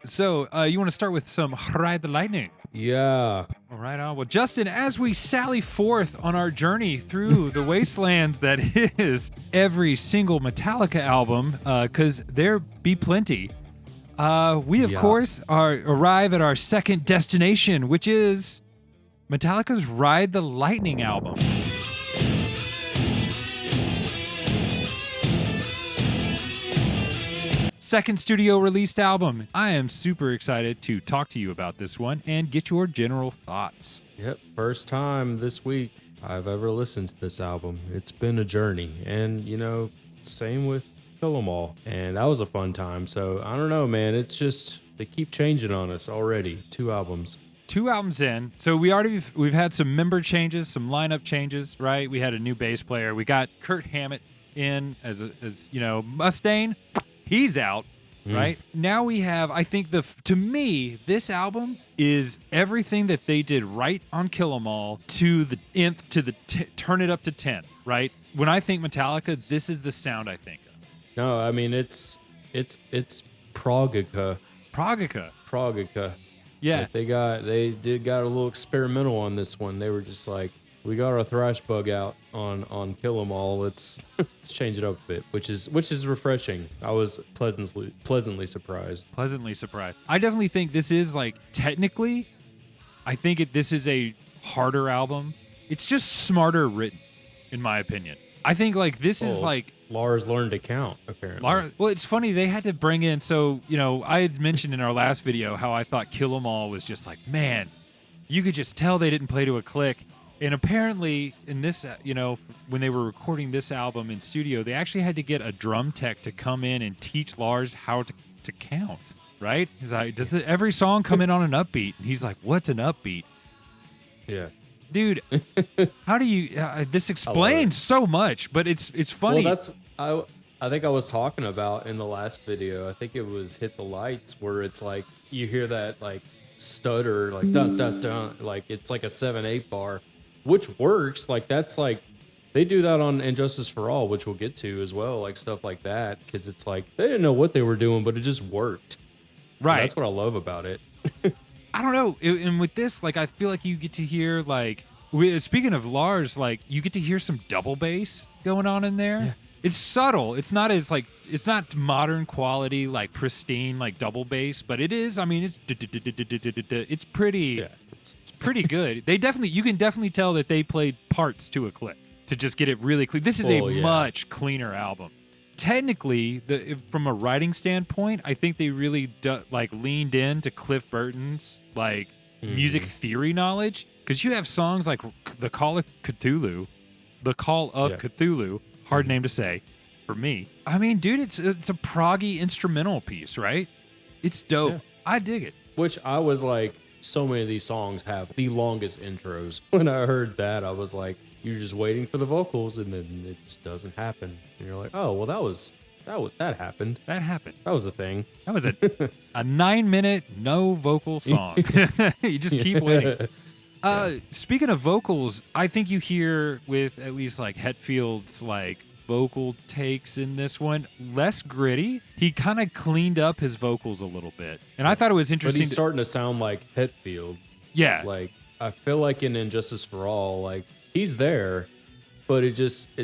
So you want to start with some Ride the Lightning? Yeah. All right, on. Well, Justin, as we sally forth on our journey through the wastelands that is every single Metallica album, because there be plenty, we, of course, arrive at our second destination, which is Metallica's Ride the Lightning album. Second studio released album. I am super excited to talk to you about this one and get your general thoughts. Yep. First time this week I've ever listened to this album. It's been a journey. And, same with Kill 'Em All. And that was a fun time. So I don't know, man. It's just, they keep changing on us already. 2 albums. 2 albums in. So we've had some member changes, some lineup changes, right? We had a new bass player. We got Kurt Hammett in as Mustaine. He's out, right? Now we have, I think to me, this album is everything that they did right on Kill 'Em All to the nth, to the turn it up to 10, right? When I think Metallica, this is the sound I think of. No, I mean, it's Progica. Progica. Yeah. Like they got a little experimental on this one. They were just like, we got our thrash bug out on Kill 'Em All. Let's change it up a bit, which is refreshing. I was pleasantly surprised. I definitely think this is technically, I think this is a harder album. It's just smarter written, in my opinion. I think this is Lars learned to count, apparently. Well, it's funny. They had to bring in, I had mentioned in our last video how I thought Kill 'Em All was just man, you could just tell they didn't play to a click. And apparently in this, when they were recording this album in studio, they actually had to get a drum tech to come in and teach Lars how to count, right? He's like, does every song come in on an upbeat? And he's like, what's an upbeat? Yeah. Dude, how do you, this explains so much, but it's funny. Well, I think I was talking about in the last video, I think it was Hit the Lights, where it's you hear that stutter, dun, dun, dun, it's like a 7/8 bar. Which works, they do that on Injustice for All, which we'll get to as well, stuff like that, because it's they didn't know what they were doing, but it just worked. Right. And that's what I love about it. I don't know, and with this, I feel you get to hear, speaking of Lars, you get to hear some double bass going on in there. Yeah. It's subtle. It's not as it's not modern quality, pristine, double bass, but it is. I mean, it's pretty. Yeah. It's pretty good. You can definitely tell that they played parts to a click to just get it really clean. This is much cleaner album. Technically, from a writing standpoint, I think they really leaned into Cliff Burton's music theory knowledge, because you have songs like The Call of Cthulhu, hard name to say for me. I mean, dude, it's a proggy instrumental piece, right? It's dope. Yeah. I dig it. Which I was so many of these songs have the longest intros. When I heard that, I was you're just waiting for the vocals, and then it just doesn't happen. And you're like, oh, well, that happened. That happened. That was a thing. That was a 9-minute no vocal song. You just keep waiting. Speaking of vocals, I think you hear with at least Hetfield's vocal takes in this one less gritty. He kind of cleaned up his vocals a little bit, and I thought it was interesting. But he's starting to sound like Hetfield. Yeah, I feel in Injustice for All, he's there, but it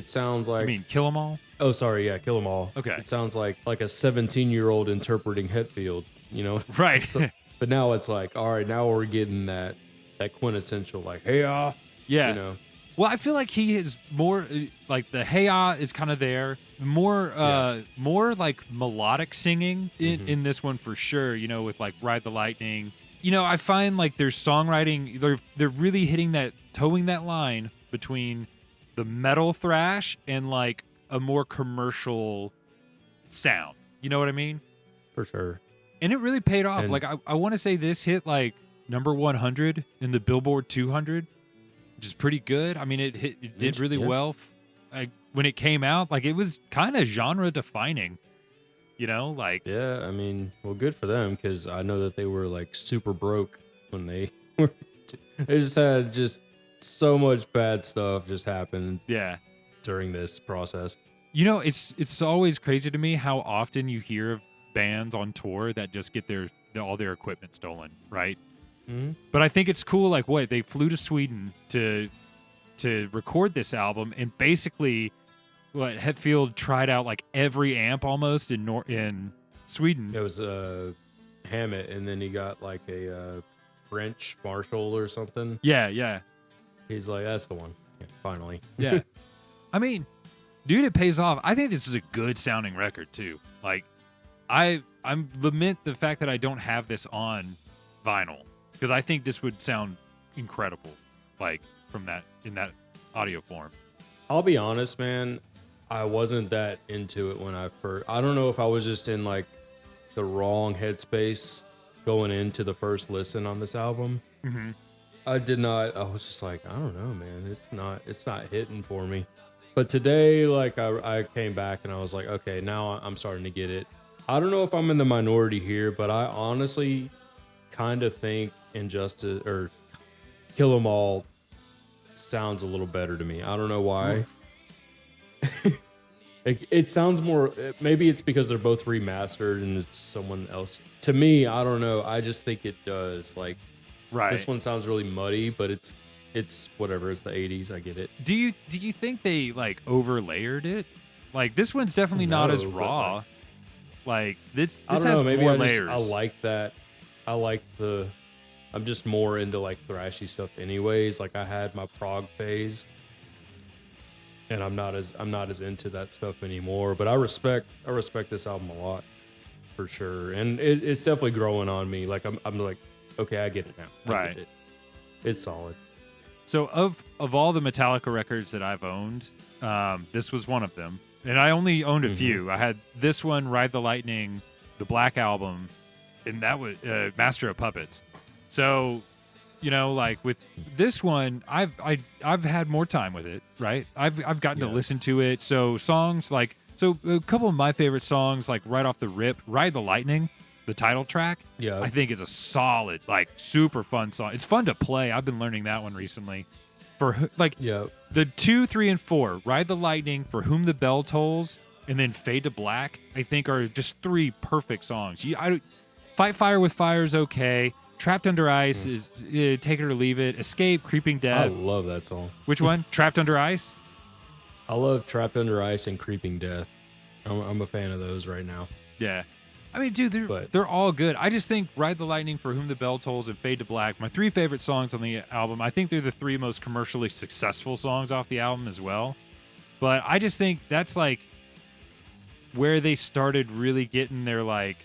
sounds like. I mean, Kill 'Em All. Oh, sorry, yeah, Kill 'Em All. Okay, it sounds like a 17-year-old interpreting Hetfield. Right. So, but now it's all right. Now we're getting that quintessential hey-ah. Yeah. Well, I feel he is more the hey-ah is kind of there. More melodic singing in this one for sure, with Ride the Lightning. I find their songwriting, they're really towing that line between the metal thrash and a more commercial sound. You know what I mean? For sure. And it really paid off. And I want to say this hit number 100 in the Billboard 200. Which is pretty good. I mean, it did really well. When it came out, it was kind of genre defining. Yeah, I mean, well, good for them, because I know that they were super broke when they were. They just had so much bad stuff just happen. Yeah, during this process. It's always crazy to me how often you hear of bands on tour that just get their all their equipment stolen, right? Mm-hmm. But I think it's cool. Like, what they flew to Sweden to record this album, and basically, what Hetfield tried out like every amp almost in Sweden. It was a Hammett, and then he got like a French Marshall or something. Yeah. He's like, that's the one. Yeah, finally. Yeah. I mean, dude, it pays off. I think this is a good sounding record too. Like, I'm lament the fact that I don't have this on vinyl, because I think this would sound incredible, like in that audio form. I'll be honest, man. I wasn't that into it when I first. I don't know if I was just in like the wrong headspace going into the first listen on this album. Mm-hmm. I did not. I was just like, I don't know, man. It's not hitting for me. But today, like, I came back and I was like, okay, now I'm starting to get it. I don't know if I'm in the minority here, but I honestly kind of think Injustice or Kill 'Em All sounds a little better to me. I don't know why. It sounds more. Maybe it's because they're both remastered and it's someone else. To me, I don't know. I just think it does. Like, Right. this one sounds really muddy, but it's whatever. It's the 80s. I get it. Do you think they like overlayered it? Like, this one's definitely not as raw. Like this I don't has know. Maybe more I layers. like that. I like the. I'm just more into like thrashy stuff, anyways. Like, I had my prog phase, and I'm not as into that stuff anymore. But I respect this album a lot, for sure, and it's definitely growing on me. Like, I'm like, okay, I get it now. I get it. It's solid. So of all the Metallica records that I've owned, this was one of them, and I only owned a few. I had this one, Ride the Lightning, the Black Album, and that was Master of Puppets. So, like with this one, I've had more time with it, right? I've gotten to listen to it. So songs like a couple of my favorite songs, like right off the rip, Ride the Lightning, the title track, I think is a solid, like, super fun song. It's fun to play. I've been learning that one recently. For like the 2, 3, and 4, Ride the Lightning, For Whom the Bell Tolls, and then Fade to Black, I think are just 3 perfect songs. Fight Fire with Fire is okay. Trapped Under Ice is take it or leave it. Escape, Creeping Death. I love that song. Which one? Trapped Under Ice? I love Trapped Under Ice and Creeping Death. I'm a fan of those right now. Yeah. I mean, dude, they're all good. I just think Ride the Lightning, For Whom the Bell Tolls, and Fade to Black, my 3 favorite songs on the album. I think they're the 3 most commercially successful songs off the album as well. But I just think that's like where they started really getting their like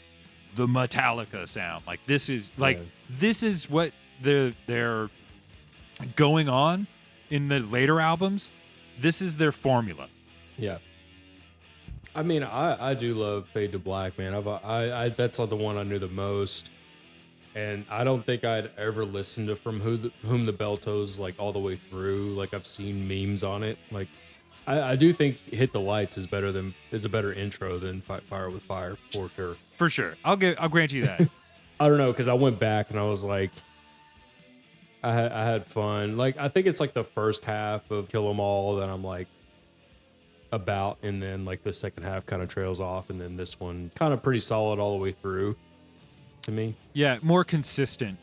the Metallica sound. Like, this is what they're going on in the later albums. This is their formula. Yeah. I mean, I do love Fade to Black, man. I that's like the one I knew the most, and I don't think I'd ever listened to From Whom the Bell Tolls like all the way through. Like, I've seen memes on it. Like, I do think Hit the Lights is a better intro than Fight Fire with Fire, for sure. For sure, I'll grant you that. I don't know, because I went back and I was like, I had fun. Like, I think it's like the first half of Kill 'Em All that I'm like about, and then like the second half kind of trails off, and then this one kind of pretty solid all the way through to me. Yeah, more consistent.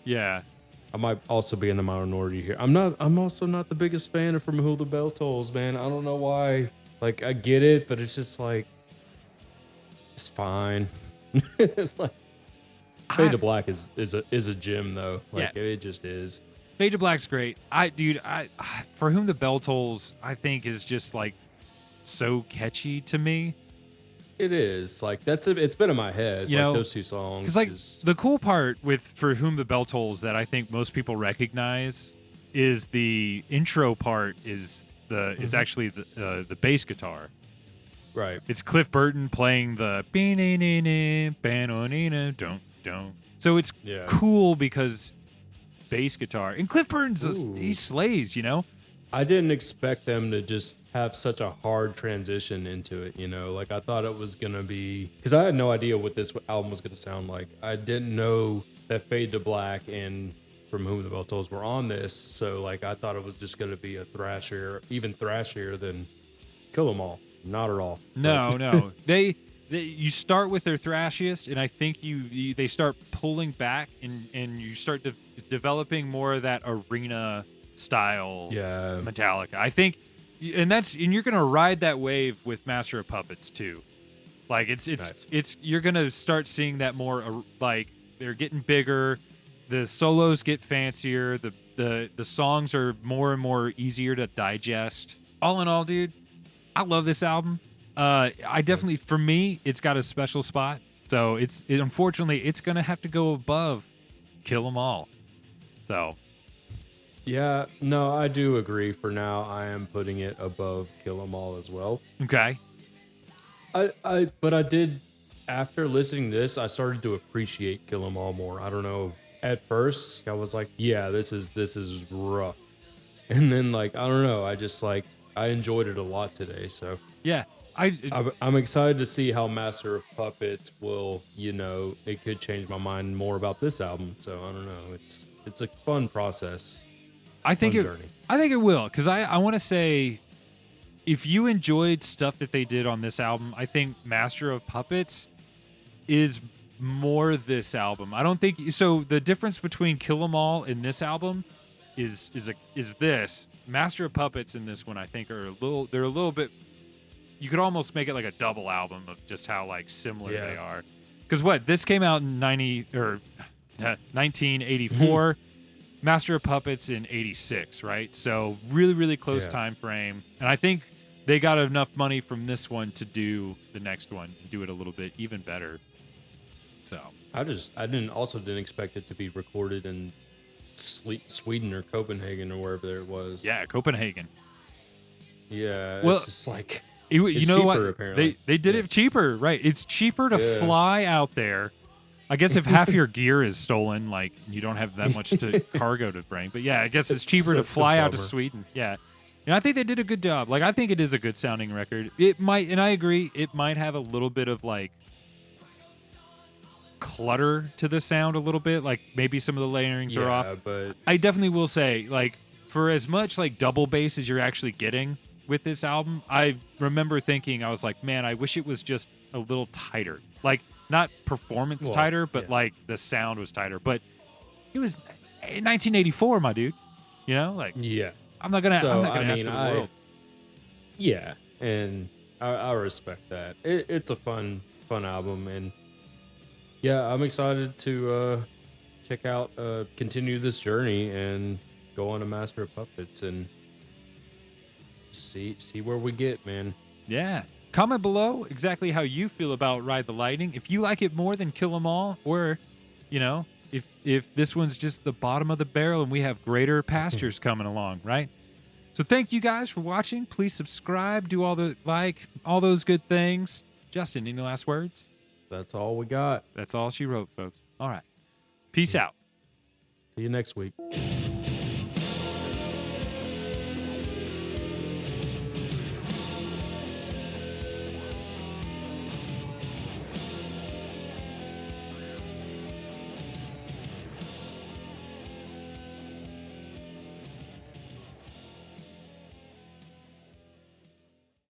Yeah. I might also be in the minority here. I'm also not the biggest fan of From Whom the Bell Tolls, man. I don't know why. Like, I get it, but it's just like, it's fine. Like, Fade to Black is a gem though. Like, it just is. Fade to Black's great. For Whom the Bell Tolls, I think is just like so catchy to me. It is like it's been in my head. Those 2 songs. Because like the cool part with For Whom the Bell Tolls that I think most people recognize is the intro part is actually the bass guitar. Right. It's Cliff Burton playing the don't. So it's cool because bass guitar. And Cliff Burton's he slays, I didn't expect them to just have such a hard transition into it, Like, I thought it was going to be... Because I had no idea what this album was going to sound like. I didn't know that Fade to Black and From Whom the Bell Tolls were on this, so, like, I thought it was just going to be a thrashier, even thrashier than Kill 'Em All. Not at all. No. They you start with their thrashiest, and I think they start pulling back, and you start developing more of that arena style Yeah. Metallica. I think, and you're gonna ride that wave with Master of Puppets too. Like it's you're gonna start seeing that more. Like they're getting bigger, the solos get fancier, the songs are more and more easier to digest. All in all, dude, I love this album. I definitely, for me, it's got a special spot. So unfortunately, it's gonna have to go above Kill 'Em All. So Yeah, no, I do agree. For now, I am putting it above Kill 'Em All as well. okay, But I did, after listening to this, I started to appreciate Kill 'Em All more. I don't know. At first, I was like, yeah, this is rough. And then, like, I don't know. I just, like, I enjoyed it a lot today. So yeah, I'm excited to see how Master of Puppets will, it could change my mind more about this album. So I don't know. It's a fun process. I think journey. I think it will, because I want to say, if you enjoyed stuff that they did on this album, I think Master of Puppets is more this album. I don't think so. The difference between Kill 'Em All and this album is this Master of Puppets in this one. I think they're a little bit. You could almost make it like a double album of just how like similar they are. Because this came out in 1984. Master of Puppets in 86, right? So really, really close time frame. And I think they got enough money from this one to do the next one and do it a little bit even better. So I didn't expect it to be recorded in Sweden or Copenhagen or wherever it was. yeah, Copenhagen. Yeah, Well, it's just like you it's know cheaper, what? apparently. They did it cheaper, right? It's cheaper to fly out there. I guess if half your gear is stolen, like you don't have that much cargo to bring. But yeah, I guess it's cheaper to fly out to Sweden. Yeah. And I think they did a good job. Like I think it is a good sounding record. It might, and I agree, it might have a little bit of like clutter to the sound a little bit. Like maybe some of the layerings are off. But I definitely will say, like, for as much like double bass as you're actually getting with this album, I remember thinking, I was like, man, I wish it was just a little tighter. Like not performance tighter, but like the sound was tighter. But it was 1984, my dude. You know, like I'm not gonna ask for the world. Yeah, and I respect that. It's a fun album, and yeah, I'm excited to check out, continue this journey, and go on a Master of Puppets and see where we get, man. Yeah. Comment below exactly how you feel about Ride the Lightning. If you like it more than Kill 'Em All, or, if this one's just the bottom of the barrel and we have greater pastures coming along, right? So thank you guys for watching. Please subscribe, do all those good things. Justin, any last words? That's all we got. That's all she wrote, folks. All right. Peace out. See you next week.